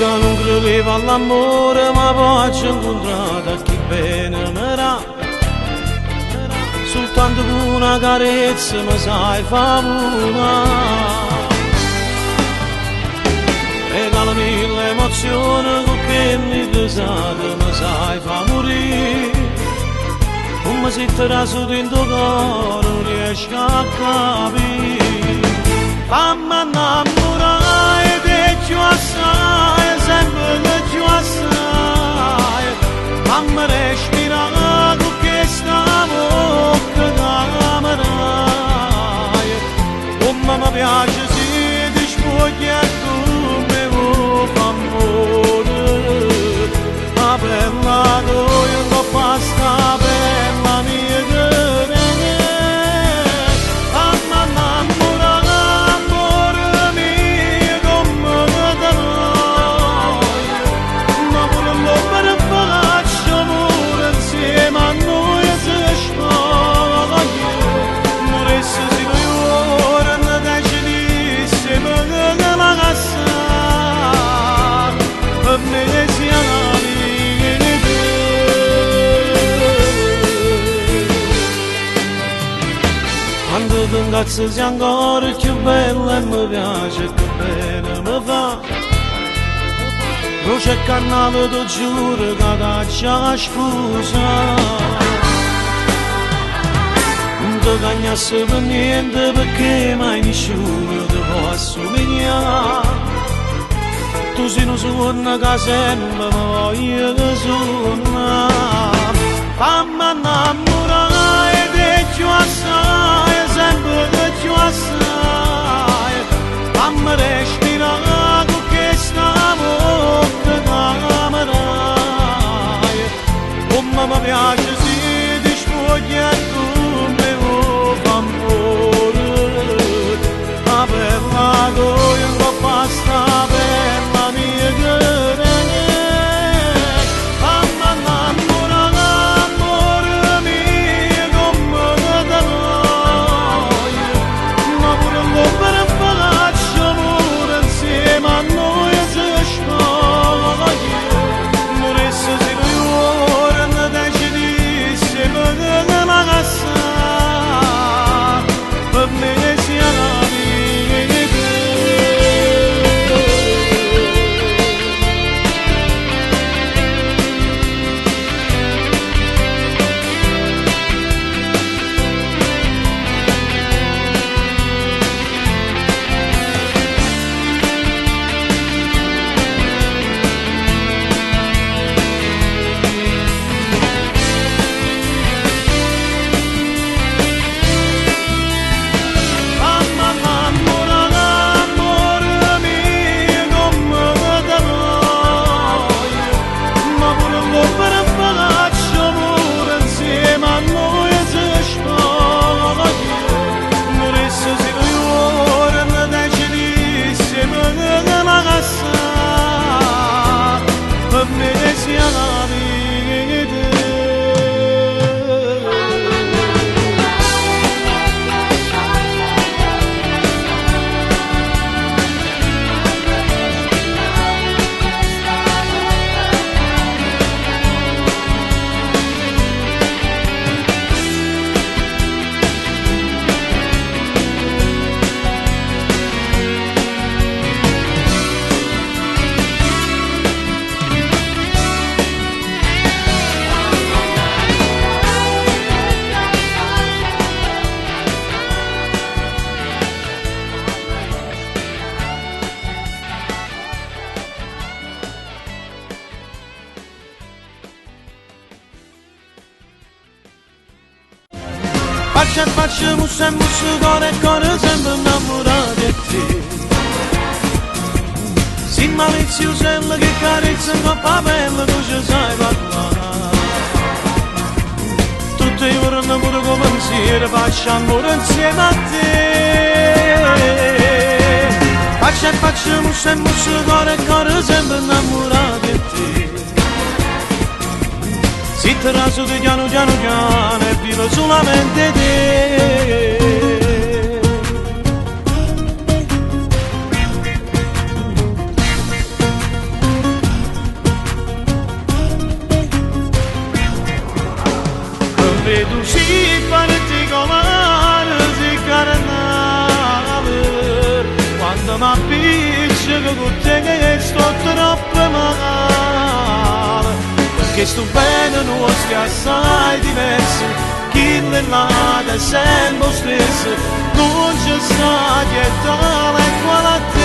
che non credeva all'amore, ma poi ci ho incontrato chi bene mi dà. Soltanto con una carezza mi sai fa volare. Regalami l'emozione con che mi pesate, mi sai fa morire. Come se ti raso dentro cuore non riesco a capire. Fammi innamorare di più assai, sempre di più assai. Fammi respirare con questa bocca che mi dai. Come mi piace se ti spogli e tu mi vuoi fa amore. La bella tua non basta bella mia che Ringrazio ancora più bella e mi piace, che bene mi fa. Voce e cannavo ti giuro che caccia scusa. Non ti cagnasse per niente perché mai nessuno ti può assomigliare. Tu sei una suona che sempre mi voglio che suona. Fammi innamorare di più assai, sempre di più assai. Fammi respirare con questa bocca che mi dai. Come mi piace se ti spogli e tu mi vuoi fa amore. La bella tua non basta bella mia che faccia a faccia, musso e musso, cuore e cuore, sempre innamorato di te. Sì maliziosella che carezza in coppa bella, tu ci sai parlare. Tutti i giorni pure come pensiero, faccio amore insieme a te. Faccia a faccia, musso e musso, cuore e cuore, sempre innamorato di te. Si te raso di piano piano piano e vivo solamente te. io con te che sto troppo male, perché sto bene nostri assai diversi, chi ne là da sempre stesso, non c'è sta che tale qualità.